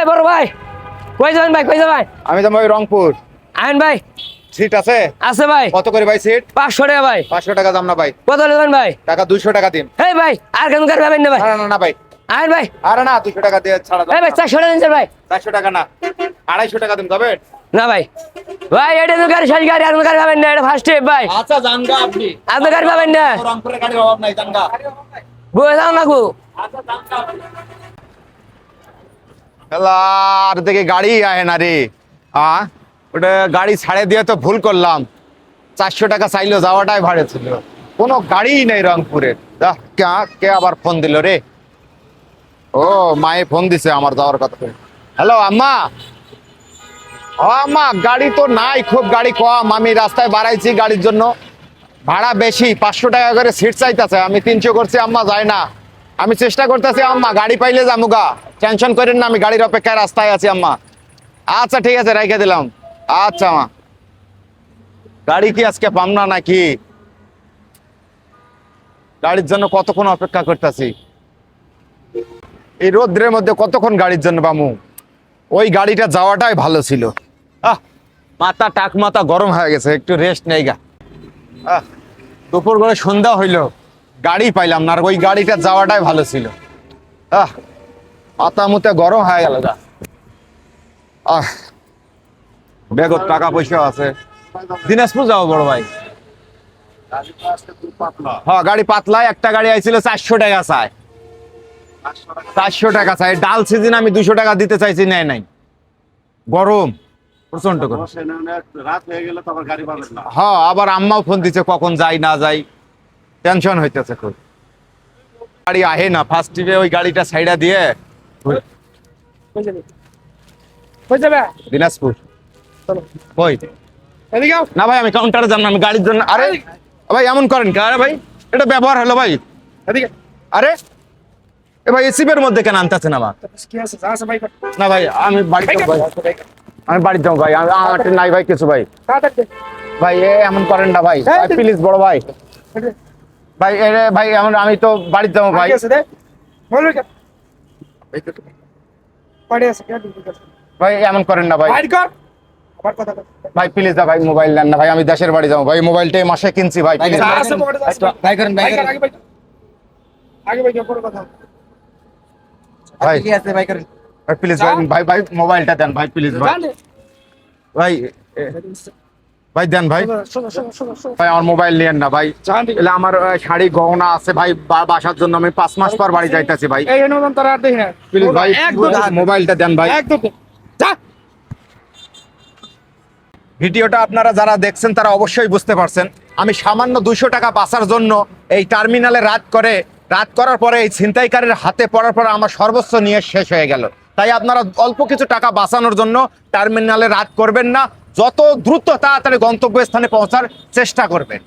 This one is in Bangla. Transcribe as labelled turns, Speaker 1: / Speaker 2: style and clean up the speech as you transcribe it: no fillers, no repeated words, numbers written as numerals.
Speaker 1: বড় ভাই কই যাবেন ভাই কই যাবেন?
Speaker 2: আমি যাবো ওই রংপুর।
Speaker 1: আইন ভাই।
Speaker 2: সিট আছে?
Speaker 1: আছে ভাই।
Speaker 2: কত করে ভাই সিট?
Speaker 1: 500 টাকা ভাই।
Speaker 2: 500 টাকা দাম না ভাই।
Speaker 1: কত নেবেন ভাই?
Speaker 2: টাকা 200 টাকা দিন।
Speaker 1: এই ভাই আর কেন কার পাবেন না ভাই?
Speaker 2: না না না ভাই।
Speaker 1: আইন ভাই।
Speaker 2: আরে না 200 টাকা দিয়ে ছাড়া দাও।
Speaker 1: এই ভাই 400 টাকা দিন ভাই।
Speaker 2: 400 টাকা না 250 টাকা দিন তবে।
Speaker 1: না ভাই ভাই এটা তো গাড়ি শেষ গাড়ি আর গাড়ি পাবেন না এটা ফার্স্ট ট্রিপ ভাই।
Speaker 2: আচ্ছা জানগা আপনি
Speaker 1: গাড়ি পাবেন না
Speaker 2: রংপুরে গাড়ির অভাব নাই জানগা।
Speaker 1: বয়ে যাও না গো।
Speaker 2: আচ্ছা জানগা আপনি আর দেখে গাড়ি আয় না রে। ওটা গাড়ি ছাড়ে দিয়ে তো ভুল করলাম। 400 টাকা চাইলো যাওয়াটাই ভাড়া ছিল, কোনো গাড়িই নেই রংপুরে। কে আবার ফোন দিল রে? ও মায়ে ফোন দিছে আমার যাওয়ার কথা। হ্যালো আম্মা। আম্মা গাড়ি তো নাই, খুব গাড়ি কম। আমি রাস্তায় বাড়াইছি গাড়ির জন্য, ভাড়া বেশি, 500 টাকা করে সিট চাইতেছে। আমি 300 করছি, আম্মা যায় না। আমি চেষ্টা করতেছি আম্মা, গাড়ি পাইলে যামুগা, টেনশন করেন না, আমি গাড়ির অপেক্ষায় রাস্তায় আছি আম্মা। আচ্ছা ঠিক আছে রেখে দিলাম। আচ্ছা মা, গাড়ি কি আজকে পাম না নাকি? গাড়ির জন্য কতক্ষণ অপেক্ষা করতেছি, এই রোদ্রের মধ্যে কতক্ষণ গাড়ির জন্য পামু? ওই গাড়িটা যাওয়াটাই ভালো ছিল। মাথা টাক মাথা গরম হয়ে গেছে, একটু রেস্ট নেই গা। দুপুর করে সন্ধ্যা হইলো, গাড়ি পাইলাম না, আর ওই গাড়িটা যাওয়াটাই ভালো ছিল। মাথা মুতে গরম হয়ে গেল গা। বেগত টাকা পয়সা আছে। দিনাজপুর যাবো বড় ভাই। হ্যাঁ গাড়ি পাতলা, একটা গাড়ি আইছিল 400 টাকা চায়। 400 টাকা চাই। ডাল সিজন আমি 200 টাকা দিতে চাইছি, নেয় নাই। গরম প্রচন্ড গরম। হ্যাঁ আবার আম্মাও ফোন দিচ্ছে কখন যাই না যাই, টেনশন হইতেছে খুব। গাড়ি আহে না ফার্স্ট ট্রিপে, ওই গাড়িটা সাইডা দিয়ে। দিনাজপুর কই? না ভাই আমি কাউন্টারে যাব না, আমি গাড়ির জন্য। আরে ভাই এমন করেন কে? আরে ভাই এটা ব্যবহার হলো ভাই। আরে এ ভাই এসিপের মধ্যে কেন আনতেছে না? না ভাই আমি বাড়ি যাবো ভাই, আমি বাড়ি যাবো ভাই, আমার নাই ভাই কিছু ভাই। ভাই এমন করেন না ভাই, প্লিজ বড় ভাই। ভাই ভাই আমি তো বাড়ি যাবো ভাই। ভাই এমন করেন না ভাই, ভাই প্লিজ না ভাই, মোবাইল নেন না ভাই, আমি দেশের বাড়ি যাবো ভাই, মোবাইলটাই মাসে কিনছি ভাই। ভাই প্লিজ ভাই, ভাই মোবাইলটা দেন ভাই, প্লিজ ভাই। ভাই ভাই দেন ভাই, ভাই আমার মোবাইল নিয়েন না ভাই। এলে আমার শাড়ি গহনা আছে ভাই, বাসার জন্য আমি 5 মাস পর বাড়ি যাইতেছি ভাই। প্লিজ ভাই মোবাইলটা দেন ভাই। ভিডিওটা আপনারা যারা দেখছেন তারা অবশ্যই বুঝতে পারছেন, আমি সামান্য 200 টাকা বাঁচার জন্য এই টার্মিনালে রাত করার পরে এই ছিনতাইকারীর হাতে পড়ার পরে আমার সর্বোচ্চ নিয়ে শেষ হয়ে গেল। তাই আপনারা অল্প কিছু টাকা বাঁচানোর জন্য টার্মিনালে রাত করবেন না, যত দ্রুত তাড়াতাড়ি গন্তব্যস্থানে পৌঁছার চেষ্টা করবেন।